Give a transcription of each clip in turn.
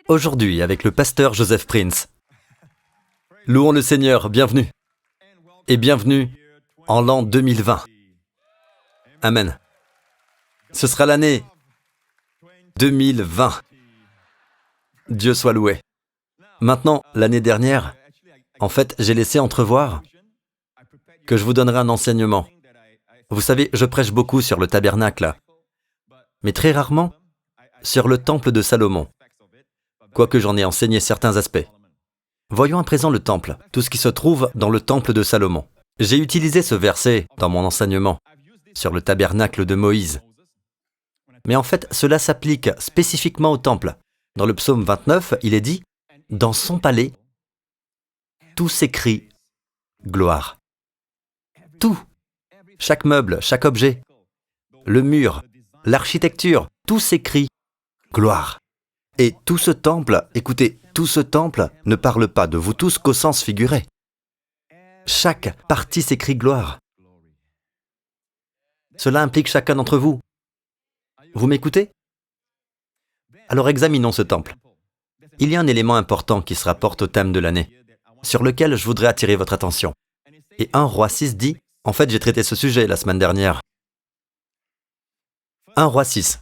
Aujourd'hui, avec le pasteur Joseph Prince. Louons le Seigneur, bienvenue. Et bienvenue en l'an 2020. Amen. Ce sera l'année 2020. Dieu soit loué. Maintenant, l'année dernière, en fait, j'ai laissé entrevoir que je vous donnerai un enseignement. Vous savez, je prêche beaucoup sur le tabernacle, mais très rarement sur le temple de Salomon, quoique j'en ai enseigné certains aspects. Voyons à présent le temple, tout ce qui se trouve dans le temple de Salomon. J'ai utilisé ce verset dans mon enseignement sur le tabernacle de Moïse. Mais en fait, cela s'applique spécifiquement au temple. Dans le psaume 29, il est dit « Dans son palais, tout s'écrie gloire ». Tout, chaque meuble, chaque objet, le mur, l'architecture, tout s'écrit gloire. Et tout ce temple, écoutez, tout ce temple ne parle pas de vous tous qu'au sens figuré. Chaque partie s'écrit gloire. Cela implique chacun d'entre vous. Vous m'écoutez? Alors examinons ce temple. Il y a un élément important qui se rapporte au thème de l'année, sur lequel je voudrais attirer votre attention. Et 1 Roi 6 dit, en fait j'ai traité ce sujet la semaine dernière. 1 Roi 6.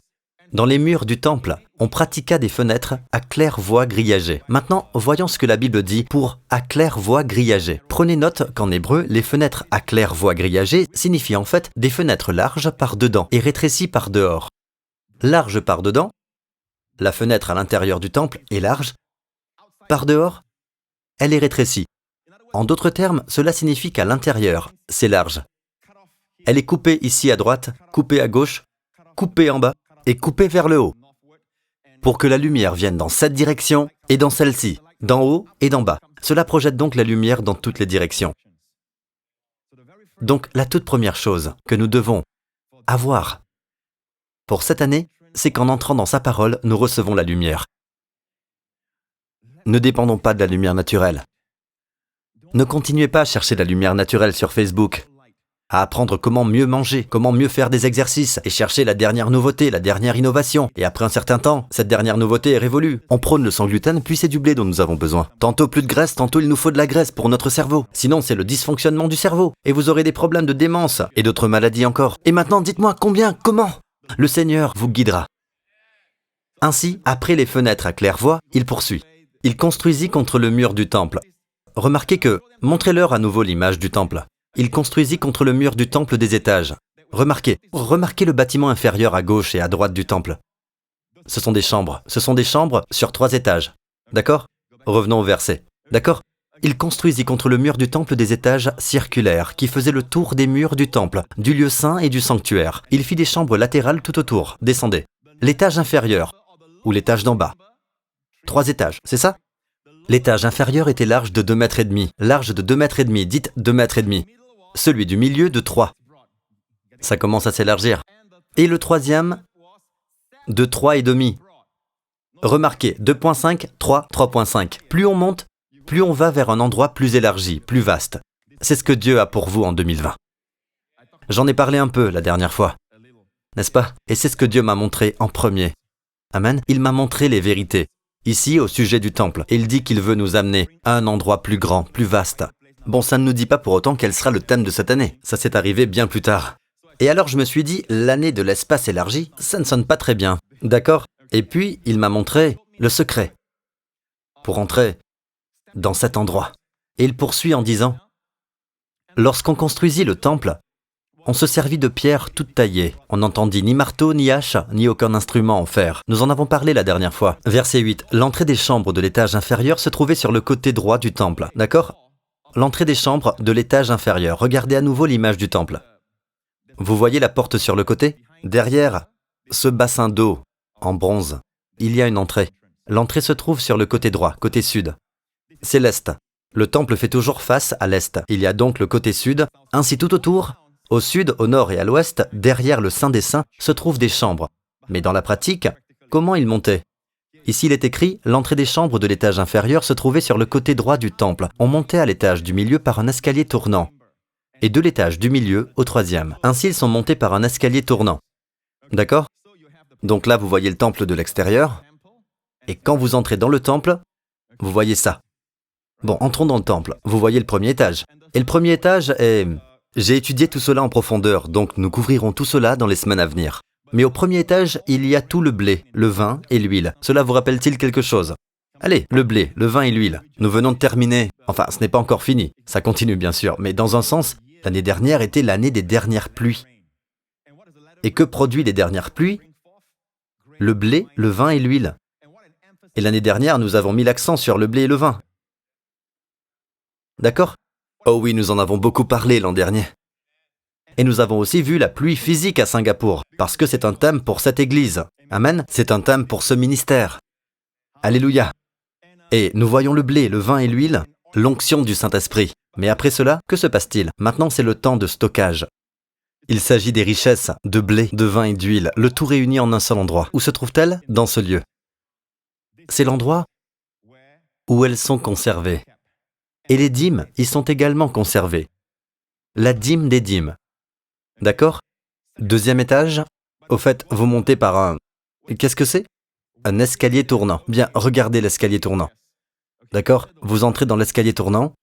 Dans les murs du temple, on pratiqua des fenêtres à claire-voie grillagée. Maintenant, voyons ce que la Bible dit pour « à claire-voie grillagée ». Prenez note qu'en hébreu, les fenêtres à claire-voie grillagée signifient en fait des fenêtres larges par dedans et rétrécies par dehors. Large par dedans, la fenêtre à l'intérieur du temple est large. Par dehors, elle est rétrécie. En d'autres termes, cela signifie qu'à l'intérieur, c'est large. Elle est coupée ici à droite, coupée à gauche, coupée en bas et coupée vers le haut, pour que la lumière vienne dans cette direction et dans celle-ci, d'en haut et d'en bas. Cela projette donc la lumière dans toutes les directions. Donc la toute première chose que nous devons avoir pour cette année, c'est qu'en entrant dans sa parole, nous recevons la lumière. Ne dépendons pas de la lumière naturelle. Ne continuez pas à chercher la lumière naturelle sur Facebook, à apprendre comment mieux manger, comment mieux faire des exercices, et chercher la dernière nouveauté, la dernière innovation. Et après un certain temps, cette dernière nouveauté est révolue. On prône le sans gluten, puis c'est du blé dont nous avons besoin. Tantôt plus de graisse, tantôt il nous faut de la graisse pour notre cerveau. Sinon c'est le dysfonctionnement du cerveau. Et vous aurez des problèmes de démence, et d'autres maladies encore. Et maintenant, dites-moi combien, comment? Le Seigneur vous guidera. Ainsi, après les fenêtres à claire-voie, il poursuit. Il construisit contre le mur du temple. Remarquez que, montrez-leur à nouveau l'image du temple. Il construisit contre le mur du temple des étages. Remarquez le bâtiment inférieur à gauche et à droite du temple. Ce sont des chambres sur 3 étages. D'accord? Revenons au verset. D'accord? Il construisit contre le mur du temple des étages circulaires qui faisaient le tour des murs du temple, du lieu saint et du sanctuaire. Il fit des chambres latérales tout autour. Descendez. L'étage inférieur, ou l'étage d'en bas. 3 étages, c'est ça? L'étage inférieur était large de 2,5 mètres. Large de 2,5 mètres, dites 2,5 mètres. Celui du milieu de 3. Ça commence à s'élargir. Et le troisième, de 3,5. Remarquez, 2,5, 3, 3,5. Plus on monte, plus on va vers un endroit plus élargi, plus vaste. C'est ce que Dieu a pour vous en 2020. J'en ai parlé un peu la dernière fois, n'est-ce pas? Et c'est ce que Dieu m'a montré en premier. Amen. Il m'a montré les vérités. Ici, au sujet du temple, il dit qu'il veut nous amener à un endroit plus grand, plus vaste. Bon, ça ne nous dit pas pour autant quel sera le thème de cette année. Ça s'est arrivé bien plus tard. Et alors je me suis dit, l'année de l'espace élargi, ça ne sonne pas très bien. D'accord? Et puis, il m'a montré le secret pour entrer dans cet endroit. Et il poursuit en disant, lorsqu'on construisit le temple, on se servit de pierres toutes taillées. On n'entendit ni marteau, ni hache, ni aucun instrument en fer. Nous en avons parlé la dernière fois. Verset 8. L'entrée des chambres de l'étage inférieur se trouvait sur le côté droit du temple. D'accord? L'entrée des chambres de l'étage inférieur. Regardez à nouveau l'image du temple. Vous voyez la porte sur le côté? Derrière ce bassin d'eau en bronze, il y a une entrée. L'entrée se trouve sur le côté droit, côté sud. C'est l'est. Le temple fait toujours face à l'est. Il y a donc le côté sud. Ainsi tout autour, au sud, au nord et à l'ouest, derrière le Saint des Saints, se trouvent des chambres. Mais dans la pratique, comment ils montaient? Ici, il est écrit, l'entrée des chambres de l'étage inférieur se trouvait sur le côté droit du temple. On montait à l'étage du milieu par un escalier tournant. Et de l'étage du milieu au 3e. Ainsi, ils sont montés par un escalier tournant. D'accord? Donc là, vous voyez le temple de l'extérieur. Et quand vous entrez dans le temple, vous voyez ça. Bon, entrons dans le temple. Vous voyez le premier étage. Et le premier étage est... J'ai étudié tout cela en profondeur, donc nous couvrirons tout cela dans les semaines à venir. Mais au premier étage, il y a tout le blé, le vin et l'huile. Cela vous rappelle-t-il quelque chose? Allez, le blé, le vin et l'huile. Nous venons de terminer. Enfin, ce n'est pas encore fini. Ça continue bien sûr, mais dans un sens, l'année dernière était l'année des dernières pluies. Et que produit les dernières pluies? Le blé, le vin et l'huile. Et l'année dernière, nous avons mis l'accent sur le blé et le vin. D'accord? Oh oui, nous en avons beaucoup parlé l'an dernier. Et nous avons aussi vu la pluie physique à Singapour, parce que c'est un thème pour cette église. Amen. C'est un thème pour ce ministère. Alléluia. Et nous voyons le blé, le vin et l'huile, l'onction du Saint-Esprit. Mais après cela, que se passe-t-il? Maintenant, c'est le temps de stockage. Il s'agit des richesses de blé, de vin et d'huile, le tout réuni en un seul endroit. Où se trouvent-elles? Dans ce lieu. C'est l'endroit où elles sont conservées. Et les dîmes y sont également conservées. La dîme des dîmes. D'accord? Deuxième étage. Au fait, vous montez par un... Qu'est-ce que c'est? Un escalier tournant. Bien, regardez l'escalier tournant. D'accord? Vous entrez dans l'escalier tournant.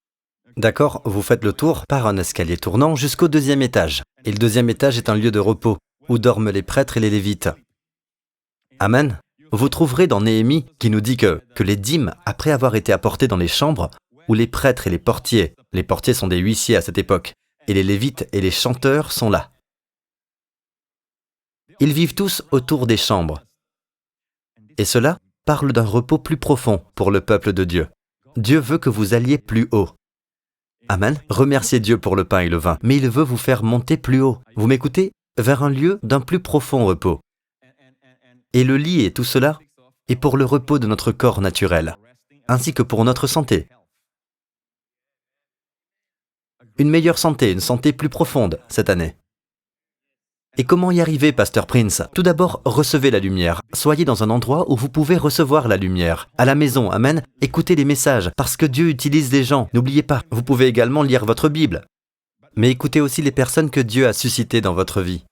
D'accord? Vous faites le tour par un escalier tournant jusqu'au deuxième étage. Et le deuxième étage est un lieu de repos, où dorment les prêtres et les lévites. Amen. Vous trouverez dans Néhémie qui nous dit que les dîmes, après avoir été apportées dans les chambres, où les prêtres et les portiers sont des huissiers à cette époque, et les lévites et les chanteurs sont là. Ils vivent tous autour des chambres. Et cela parle d'un repos plus profond pour le peuple de Dieu. Dieu veut que vous alliez plus haut. Amen. Remerciez Dieu pour le pain et le vin, mais il veut vous faire monter plus haut. Vous m'écoutez? Vers un lieu d'un plus profond repos. Et le lit et tout cela est pour le repos de notre corps naturel, ainsi que pour notre santé. Une meilleure santé, une santé plus profonde cette année. Et comment y arriver, Pasteur Prince? Tout d'abord, recevez la lumière. Soyez dans un endroit où vous pouvez recevoir la lumière. À la maison, amen. Écoutez les messages, parce que Dieu utilise des gens. N'oubliez pas, vous pouvez également lire votre Bible. Mais écoutez aussi les personnes que Dieu a suscitées dans votre vie.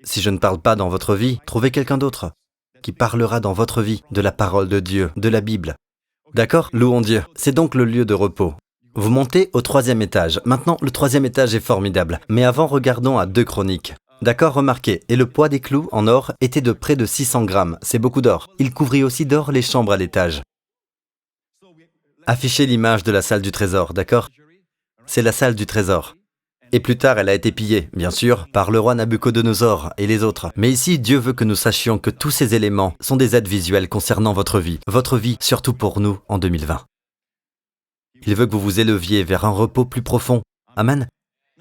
Si je ne parle pas dans votre vie, trouvez quelqu'un d'autre qui parlera dans votre vie de la parole de Dieu, de la Bible. D'accord? Louons Dieu. C'est donc le lieu de repos. Vous montez au troisième étage. Maintenant, le troisième étage est formidable. Mais avant, regardons à 2 Chroniques. D'accord, remarquez. Et le poids des clous en or était de près de 600 grammes. C'est beaucoup d'or. Il couvrit aussi d'or les chambres à l'étage. Affichez l'image de la salle du trésor, d'accord? C'est la salle du trésor. Et plus tard, elle a été pillée, bien sûr, par le roi Nabuchodonosor et les autres. Mais ici, Dieu veut que nous sachions que tous ces éléments sont des aides visuelles concernant votre vie, surtout pour nous, en 2020. Il veut que vous vous éleviez vers un repos plus profond. Amen.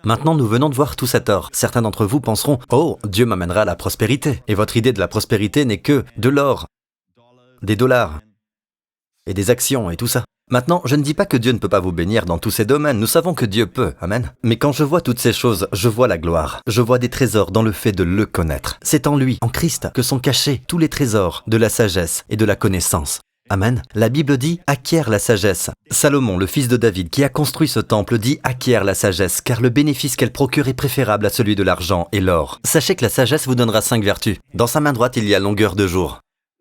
Maintenant, nous venons de voir tout cet or. Certains d'entre vous penseront, « Oh, Dieu m'amènera à la prospérité. » Et votre idée de la prospérité n'est que de l'or, des dollars et des actions et tout ça. Maintenant, je ne dis pas que Dieu ne peut pas vous bénir dans tous ces domaines. Nous savons que Dieu peut. Amen. Mais quand je vois toutes ces choses, je vois la gloire. Je vois des trésors dans le fait de le connaître. C'est en lui, en Christ, que sont cachés tous les trésors de la sagesse et de la connaissance. Amen. La Bible dit « acquiert la sagesse ». Salomon, le fils de David, qui a construit ce temple, dit « acquiert la sagesse », car le bénéfice qu'elle procure est préférable à celui de l'argent et l'or. Sachez que la sagesse vous donnera 5 vertus. Dans sa main droite, il y a longueur de jour.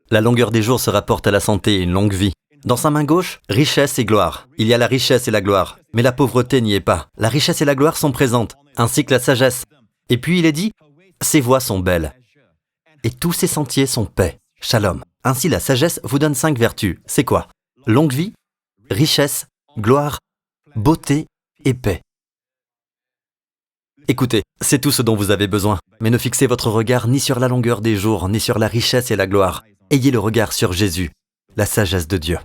La longueur des jours se rapporte à la santé et une longue vie. Dans sa main gauche, richesse et gloire. Il y a la richesse et la gloire, mais la pauvreté n'y est pas. La richesse et la gloire sont présentes, ainsi que la sagesse. Et puis il est dit « ses voies sont belles, et tous ses sentiers sont paix, shalom ». Ainsi la sagesse vous donne 5 vertus. C'est quoi? Longue vie, richesse, gloire, beauté et paix. Écoutez, c'est tout ce dont vous avez besoin. Mais ne fixez votre regard ni sur la longueur des jours, ni sur la richesse et la gloire. Ayez le regard sur Jésus, la sagesse de Dieu.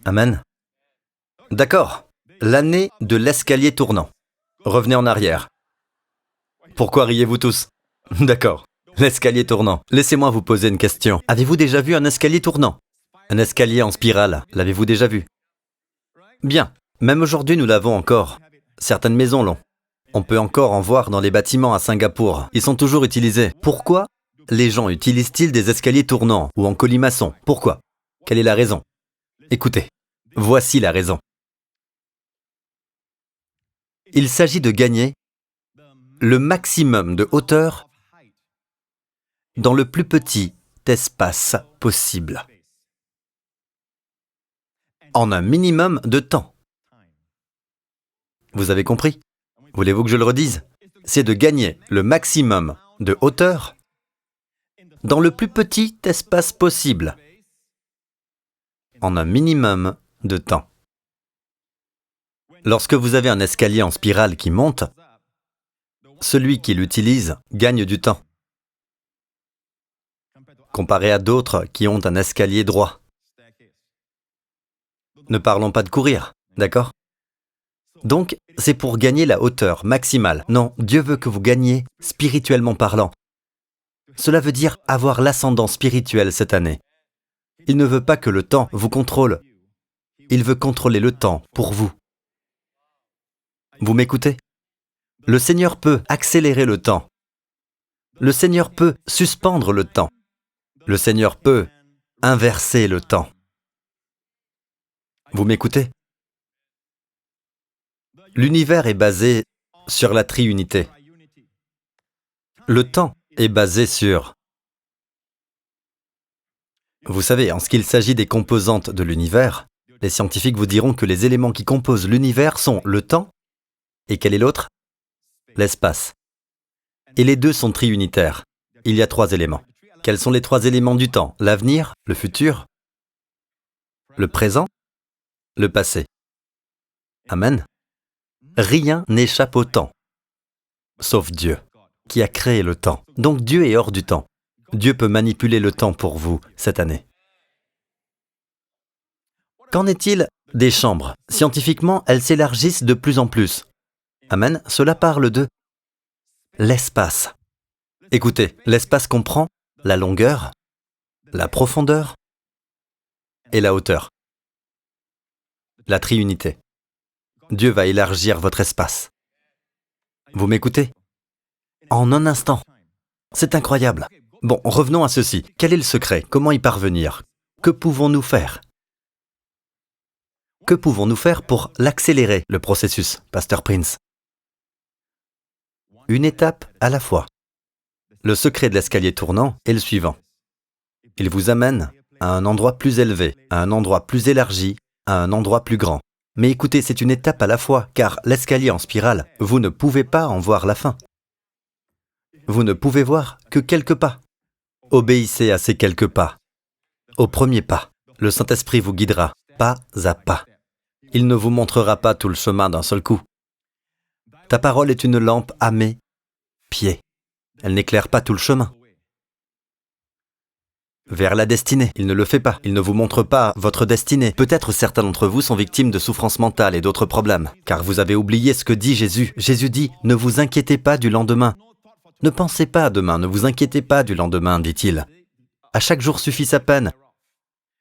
Amen. D'accord. L'année de l'escalier tournant. Revenez en arrière. Pourquoi riez-vous tous? D'accord. L'escalier tournant. Laissez-moi vous poser une question. Avez-vous déjà vu un escalier tournant? Un escalier en spirale, l'avez-vous déjà vu? Bien. Même aujourd'hui, nous l'avons encore. Certaines maisons l'ont. On peut encore en voir dans les bâtiments à Singapour. Ils sont toujours utilisés. Pourquoi les gens utilisent-ils des escaliers tournants ou en colimaçon? Pourquoi? Quelle est la raison? Écoutez, voici la raison. Il s'agit de gagner le maximum de hauteur dans le plus petit espace possible. En un minimum de temps. Vous avez compris? Voulez-vous que je le redise? C'est de gagner le maximum de hauteur dans le plus petit espace possible, en un minimum de temps. Lorsque vous avez un escalier en spirale qui monte, celui qui l'utilise gagne du temps, comparé à d'autres qui ont un escalier droit. Ne parlons pas de courir, d'accord? Donc, c'est pour gagner la hauteur maximale. Non, Dieu veut que vous gagniez spirituellement parlant. Cela veut dire avoir l'ascendant spirituel cette année. Il ne veut pas que le temps vous contrôle. Il veut contrôler le temps pour vous. Vous m'écoutez? Le Seigneur peut accélérer le temps. Le Seigneur peut suspendre le temps. Le Seigneur peut inverser le temps. Vous m'écoutez? L'univers est basé sur la triunité. Le temps est basé sur... Vous savez, en ce qu'il s'agit des composantes de l'univers, les scientifiques vous diront que les éléments qui composent l'univers sont le temps, et quel est l'autre? L'espace. Et les deux sont triunitaires. Il y a 3 éléments. Quels sont les 3 éléments du temps? L'avenir, le futur, le présent, le passé. Amen. Rien n'échappe au temps, sauf Dieu, qui a créé le temps. Donc Dieu est hors du temps. Dieu peut manipuler le temps pour vous cette année. Qu'en est-il des chambres? Scientifiquement, elles s'élargissent de plus en plus. Amen. Cela parle de l'espace. Écoutez, l'espace comprend la longueur, la profondeur et la hauteur. La triunité. Dieu va élargir votre espace. Vous m'écoutez? En un instant. C'est incroyable. Bon, revenons à ceci. Quel est le secret? Comment y parvenir? Que pouvons-nous faire? Que pouvons-nous faire pour l'accélérer, le processus, Pasteur Prince? Une étape à la fois. Le secret de l'escalier tournant est le suivant. Il vous amène à un endroit plus élevé, à un endroit plus élargi, à un endroit plus grand. Mais écoutez, c'est une étape à la fois, car l'escalier en spirale, vous ne pouvez pas en voir la fin. Vous ne pouvez voir que quelques pas. Obéissez à ces quelques pas. Au premier pas, le Saint-Esprit vous guidera, pas à pas. Il ne vous montrera pas tout le chemin d'un seul coup. Ta parole est une lampe à mes pieds. Elle n'éclaire pas tout le chemin. Vers la destinée, il ne le fait pas. Il ne vous montre pas votre destinée. Peut-être certains d'entre vous sont victimes de souffrances mentales et d'autres problèmes, car vous avez oublié ce que dit Jésus. Jésus dit, ne vous inquiétez pas du lendemain. Ne pensez pas à demain, ne vous inquiétez pas du lendemain, dit-il. À chaque jour suffit sa peine.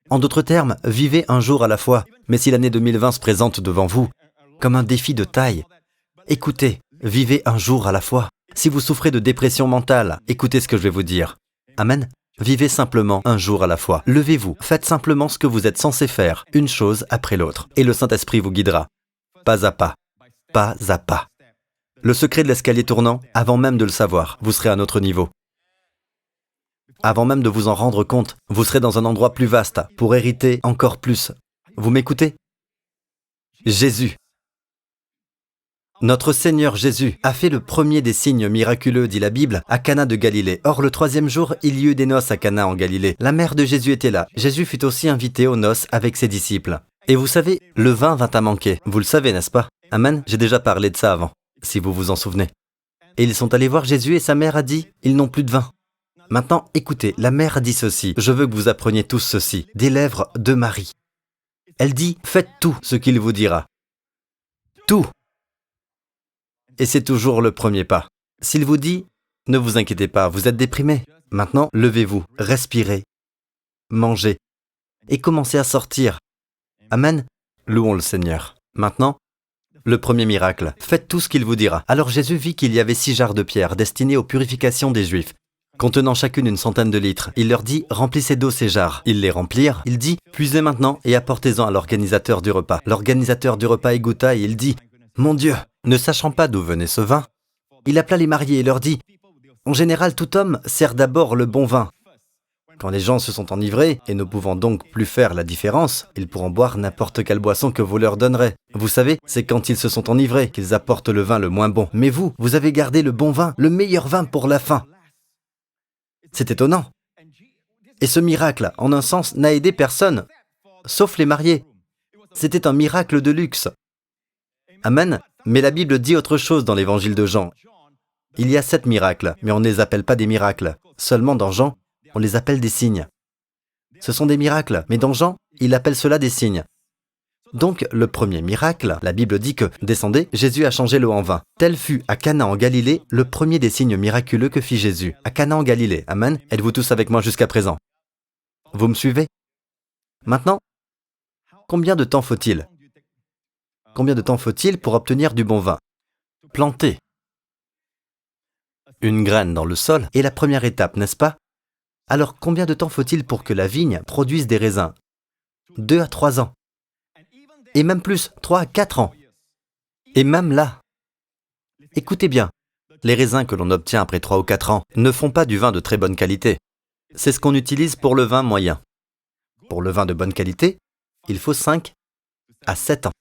En d'autres termes, vivez un jour à la fois. Mais si l'année 2020 se présente devant vous comme un défi de taille, écoutez, vivez un jour à la fois. Si vous souffrez de dépression mentale, écoutez ce que je vais vous dire. Amen. Vivez simplement un jour à la fois. Levez-vous, faites simplement ce que vous êtes censé faire, une chose après l'autre. Et le Saint-Esprit vous guidera, pas à pas, pas à pas. Le secret de l'escalier tournant, avant même de le savoir, vous serez à un autre niveau. Avant même de vous en rendre compte, vous serez dans un endroit plus vaste, pour hériter encore plus. Vous m'écoutez? Jésus. Notre Seigneur Jésus a fait le premier des signes miraculeux, dit la Bible, à Cana de Galilée. Or, le 3e jour, il y eut des noces à Cana en Galilée. La mère de Jésus était là. Jésus fut aussi invité aux noces avec ses disciples. Et vous savez, le vin vint à manquer. Vous le savez, n'est-ce pas? Amen. J'ai déjà parlé de ça avant, si vous vous en souvenez. Et ils sont allés voir Jésus et sa mère a dit, ils n'ont plus de vin. Maintenant, écoutez, la mère a dit ceci. Je veux que vous appreniez tous ceci, des lèvres de Marie. Elle dit, faites tout ce qu'il vous dira. Tout. Et c'est toujours le premier pas. S'il vous dit, ne vous inquiétez pas, vous êtes déprimé. Maintenant, levez-vous, respirez, mangez et commencez à sortir. Amen. Louons le Seigneur. Maintenant, le premier miracle. Faites tout ce qu'il vous dira. Alors Jésus vit qu'il y avait 6 jarres de pierre destinées aux purifications des Juifs, contenant chacune une centaine de litres. Il leur dit, remplissez d'eau ces jarres. Ils les remplirent. Il dit, puisez maintenant et apportez-en à l'organisateur du repas. L'organisateur du repas y goûta et il dit, mon Dieu, ne sachant pas d'où venait ce vin, il appela les mariés et leur dit, en général, tout homme sert d'abord le bon vin. Quand les gens se sont enivrés, et ne pouvant donc plus faire la différence, ils pourront boire n'importe quelle boisson que vous leur donnerez. Vous savez, c'est quand ils se sont enivrés qu'ils apportent le vin le moins bon. Mais vous, vous avez gardé le bon vin, le meilleur vin pour la fin. C'est étonnant. Et ce miracle, en un sens, n'a aidé personne, sauf les mariés. C'était un miracle de luxe. Amen. Mais la Bible dit autre chose dans l'évangile de Jean. Il y a 7 miracles, mais on ne les appelle pas des miracles. Seulement dans Jean, on les appelle des signes. Ce sont des miracles, mais dans Jean, il appelle cela des signes. Donc, le premier miracle, la Bible dit que, descendez, Jésus a changé l'eau en vin. Tel fut à Cana en Galilée le premier des signes miraculeux que fit Jésus. À Cana en Galilée. Amen. Êtes-vous tous avec moi jusqu'à présent? Vous me suivez? Maintenant, combien de temps faut-il? Combien de temps faut-il pour obtenir du bon vin? Planter une graine dans le sol est la première étape, n'est-ce pas? Alors combien de temps faut-il pour que la vigne produise des raisins? 2 à 3 ans. Et même plus, 3 à 4 ans. Et même là. Écoutez bien, les raisins que l'on obtient après 3 ou 4 ans ne font pas du vin de très bonne qualité. C'est ce qu'on utilise pour le vin moyen. Pour le vin de bonne qualité, il faut 5 à 7 ans.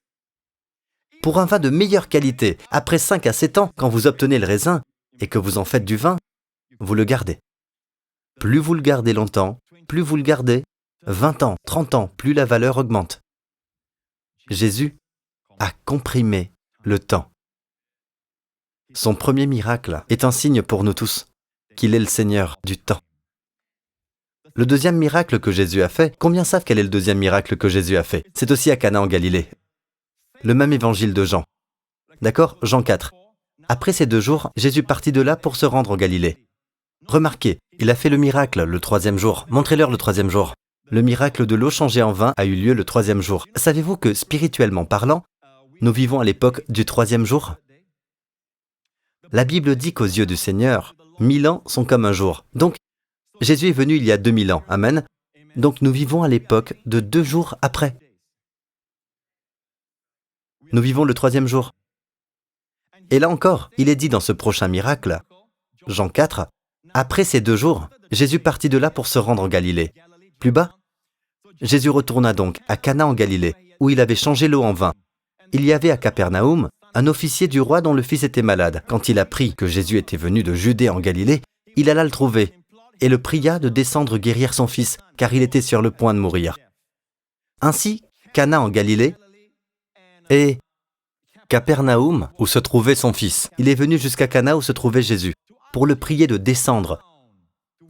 Pour un vin de meilleure qualité, après 5 à 7 ans, quand vous obtenez le raisin et que vous en faites du vin, vous le gardez. Plus vous le gardez longtemps, plus vous le gardez, 20 ans, 30 ans, plus la valeur augmente. Jésus a comprimé le temps. Son premier miracle est un signe pour nous tous, qu'il est le Seigneur du temps. Le deuxième miracle que Jésus a fait, combien savent quel est le deuxième miracle que Jésus a fait? C'est aussi à Cana en Galilée. Le même évangile de Jean. D'accord? Jean 4. Après ces 2 jours, Jésus partit de là pour se rendre en Galilée. Remarquez, il a fait le miracle le 3e jour. Montrez-leur le 3e jour. Le miracle de l'eau changée en vin a eu lieu le 3e jour. Savez-vous que, spirituellement parlant, nous vivons à l'époque du 3e jour? La Bible dit qu'aux yeux du Seigneur, 1000 ans sont comme un jour. Donc, Jésus est venu il y a 2000 ans. Amen. Donc nous vivons à l'époque de 2 jours après. Nous vivons le 3e jour. Et là encore, il est dit dans ce prochain miracle, Jean 4, après ces 2 jours, Jésus partit de là pour se rendre en Galilée. Plus bas, Jésus retourna donc à Cana en Galilée, où il avait changé l'eau en vin. Il y avait à Capernaum un officier du roi dont le fils était malade. Quand il apprit que Jésus était venu de Judée en Galilée, il alla le trouver et le pria de descendre guérir son fils, car il était sur le point de mourir. Ainsi, Cana en Galilée et Capernaum, où se trouvait son fils. Il est venu jusqu'à Cana où se trouvait Jésus, pour le prier de descendre,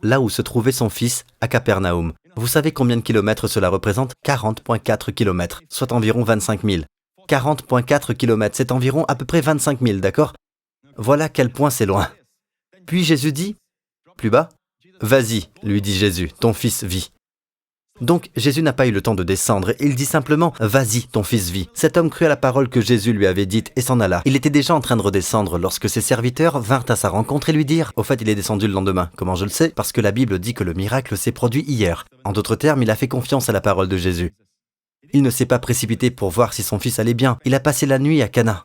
là où se trouvait son fils, à Capernaum. Vous savez combien de kilomètres cela représente? 40,4 kilomètres, soit environ 25 000. 40,4 kilomètres, c'est environ à peu près 25 000, d'accord? Voilà quel point c'est loin. Puis Jésus dit, plus bas, « Vas-y, lui dit Jésus, ton fils vit. » Donc Jésus n'a pas eu le temps de descendre, il dit simplement « Vas-y, ton fils vit ». Cet homme crut à la parole que Jésus lui avait dite et s'en alla. Il était déjà en train de redescendre lorsque ses serviteurs vinrent à sa rencontre et lui dirent « Au fait, il est descendu le lendemain. Comment je le sais? Parce que la Bible dit que le miracle s'est produit hier. » En d'autres termes, il a fait confiance à la parole de Jésus. Il ne s'est pas précipité pour voir si son fils allait bien. Il a passé la nuit à Cana.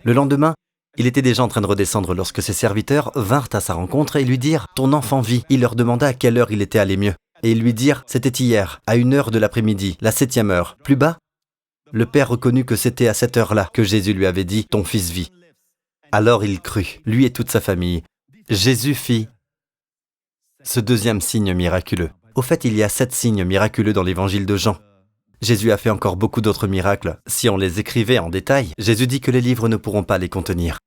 Le lendemain, il était déjà en train de redescendre lorsque ses serviteurs vinrent à sa rencontre et lui dirent « Ton enfant vit. » Il leur demanda à quelle heure il était allé mieux. Et ils lui dirent « C'était hier, à 1h de l'après-midi, la 7e heure. » Plus bas, le père reconnut que c'était à cette heure-là que Jésus lui avait dit « Ton fils vit. » Alors il crut, lui et toute sa famille. Jésus fit ce deuxième signe miraculeux. Au fait, il y a 7 signes miraculeux dans l'évangile de Jean. Jésus a fait encore beaucoup d'autres miracles. Si on les écrivait en détail, Jésus dit que les livres ne pourront pas les contenir.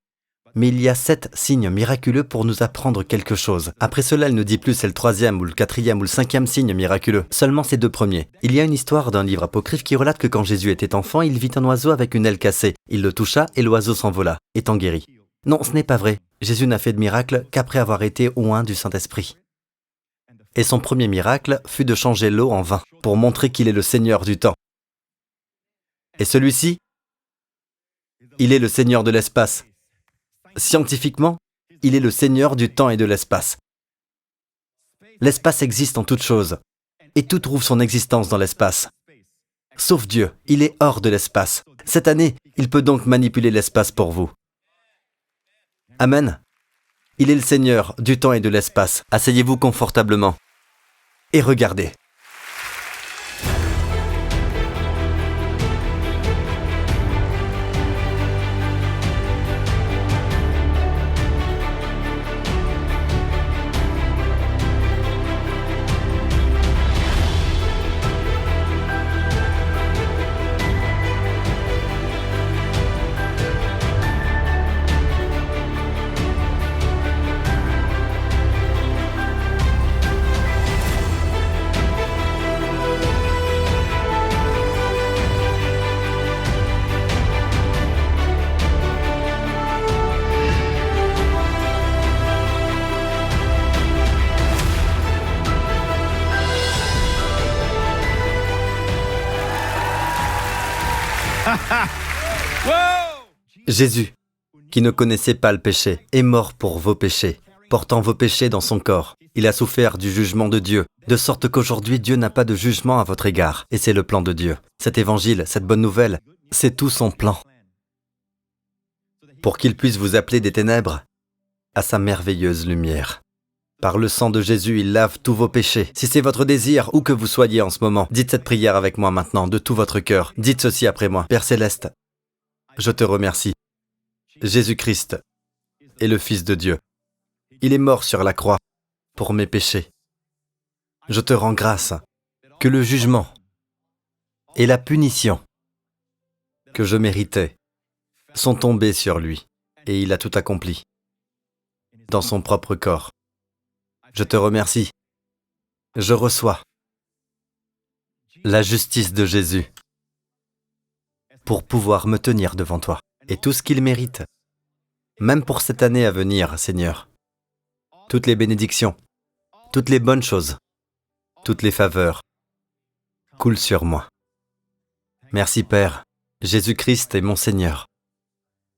Mais il y a 7 signes miraculeux pour nous apprendre quelque chose. Après cela, il ne dit plus c'est le 3e ou le 4e ou le 5e signe miraculeux, seulement ces 2 premiers. Il y a une histoire d'un livre apocryphe qui relate que quand Jésus était enfant, il vit un oiseau avec une aile cassée. Il le toucha et l'oiseau s'envola, étant guéri. Non, ce n'est pas vrai. Jésus n'a fait de miracle qu'après avoir été oint du Saint-Esprit. Et son premier miracle fut de changer l'eau en vin, pour montrer qu'il est le Seigneur du temps. Et celui-ci, il est le Seigneur de l'espace. Scientifiquement, il est le Seigneur du temps et de l'espace. L'espace existe en toutes choses, et tout trouve son existence dans l'espace. Sauf Dieu, il est hors de l'espace. Cette année, il peut donc manipuler l'espace pour vous. Amen. Il est le Seigneur du temps et de l'espace. Asseyez-vous confortablement. et regardez. Jésus, qui ne connaissait pas le péché, est mort pour vos péchés, portant vos péchés dans son corps. Il a souffert du jugement de Dieu, de sorte qu'aujourd'hui Dieu n'a pas de jugement à votre égard. Et c'est le plan de Dieu. Cet évangile, cette bonne nouvelle, c'est tout son plan. Pour qu'il puisse vous appeler des ténèbres à sa merveilleuse lumière. Par le sang de Jésus, il lave tous vos péchés. Si c'est votre désir, où que vous soyez en ce moment, dites cette prière avec moi maintenant, de tout votre cœur. Dites ceci après moi. Père Céleste, je te remercie. Jésus-Christ est le Fils de Dieu. Il est mort sur la croix pour mes péchés. Je te rends grâce que le jugement et la punition que je méritais sont tombés sur lui et il a tout accompli dans son propre corps. Je te remercie. Je reçois la justice de Jésus pour pouvoir me tenir devant toi. Et tout ce qu'il mérite, même pour cette année à venir, Seigneur. Toutes les bénédictions, toutes les bonnes choses, toutes les faveurs coulent sur moi. Merci Père, Jésus-Christ est mon Seigneur.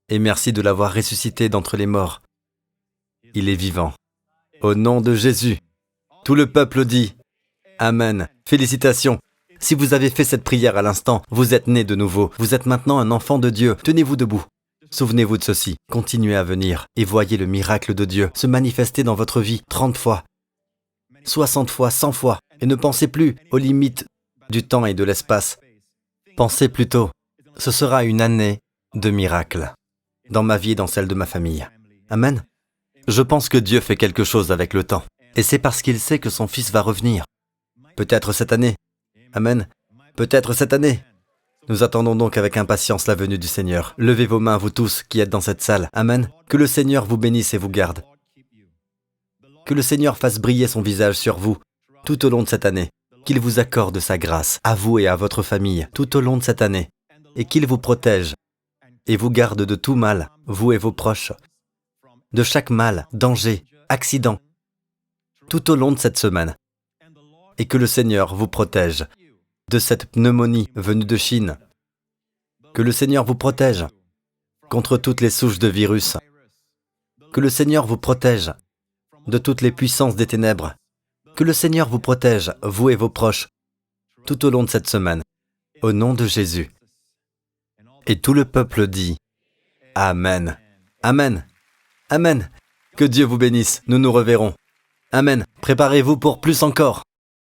Et merci de l'avoir ressuscité d'entre les morts. Il est vivant. Au nom de Jésus, tout le peuple dit Amen. Félicitations. Si vous avez fait cette prière à l'instant, vous êtes né de nouveau. Vous êtes maintenant un enfant de Dieu. Tenez-vous debout. Souvenez-vous de ceci. Continuez à venir et voyez le miracle de Dieu se manifester dans votre vie 30 fois, 60 fois, 100 fois. Et ne pensez plus aux limites du temps et de l'espace. Pensez plutôt, ce sera une année de miracles dans ma vie et dans celle de ma famille. Amen. Je pense que Dieu fait quelque chose avec le temps. Et c'est parce qu'il sait que son Fils va revenir. Peut-être cette année. Amen. Peut-être cette année. Nous attendons donc avec impatience la venue du Seigneur. Levez vos mains, vous tous qui êtes dans cette salle. Amen. Que le Seigneur vous bénisse et vous garde. Que le Seigneur fasse briller son visage sur vous tout au long de cette année. Qu'il vous accorde sa grâce, à vous et à votre famille, tout au long de cette année. Et qu'il vous protège et vous garde de tout mal, vous et vos proches. De chaque mal, danger, accident, tout au long de cette semaine. Et que le Seigneur vous protège de cette pneumonie venue de Chine. Que le Seigneur vous protège contre toutes les souches de virus. Que le Seigneur vous protège de toutes les puissances des ténèbres. Que le Seigneur vous protège, vous et vos proches, tout au long de cette semaine. Au nom de Jésus. Et tout le peuple dit Amen. Amen. Amen. Que Dieu vous bénisse. Nous nous reverrons. Amen. Préparez-vous pour plus encore.